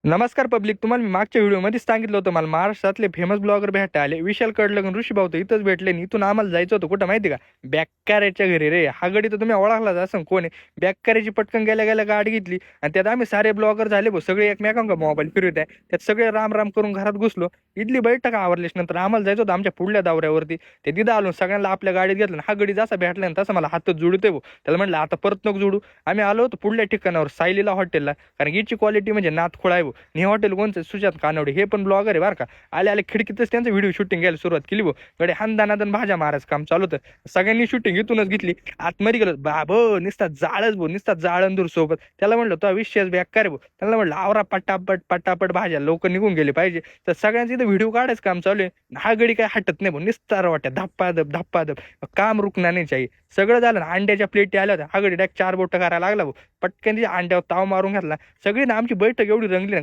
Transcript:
नमस्कार पब्लिक. तुम्हाला मी मागच्या व्हिडिओमध्येच सांगितलं होतं मला महाराष्ट्रातले फेमस ब्लॉगर भेटायला आले. विशाल कडलगन ऋषी भाऊ तर इथंच भेटले आणि इथून आम्हाला जायचं होतं कुठं माहिती का, बॅक्काऱ्याच्या घरी रे. हा गडी तर तुम्ही ओळखलाच असं कोण आहे. बॅक्काऱ्याची पटकन गेल्या गेल्या गाडी घेतली आणि त्यात आम्ही सारे ब्लॉगर झाले भाऊ. सगळे एकमेकांका मोबाईल फिरवत आहे. त्यात सगळे राम राम करून घरात घुसलो. इथली बैठक आवरलीच नंतर आम्हाला जायचं होतं आमच्या पुढल्या दौऱ्यावरती. ते तिथं आलो सगळ्यांना आपल्या गाडीत घेतलं आणि हा गडी जसा भेटला ना तसं मला हातच जोडते भाऊ. त्याला म्हटलं आता परत नको जोडू. आम्ही आलो होतो पुढल्या ठिकाणावर सायलीला हॉटेलला, कारण याची क्वालिटी म्हणजे नातखोळा आहे भाऊ. आणि हे हॉटेल कोणचं, सुजात कानवडे, हे पण ब्लॉगर आहे बरं का. आले आले खिडकीतच त्यांचं व्हिडिओ शूटिंग घ्यायला सुरुवात केली भाऊ. कडे हानदानादन भाज्या मारायचं काम चालू होतं. सगळ्यांनी शूटिंग इथूनच घेतली. आतमध्ये गेलो बाब निसता जाळच भाऊ, निसता जाळंदूर सोबत. त्याला म्हणलं तो विषयच बेकार भाऊ. त्याला म्हणलं आवरा पटापट पटापट भाज्या लवकर निघून गेले पाहिजे. तर सगळ्यांचं इथं व्हिडिओ काढायचं काम चालू आहे. हा गडी काय हटत नाही भाऊ, निस्तार वाट्या धप्पाधप धप्पाधप. काम रुकणार नाही चाहिए. सगळं झालं ना, अंड्याच्या प्लेटी आल्या होत्या. हा गडी डायरेक्ट 4 बोटं करायला लागला भाऊ. पटकन तिच्या अंड्यावर ताव मारून घातला. सगळी ना आमची बैठक एवढी रंगली ना,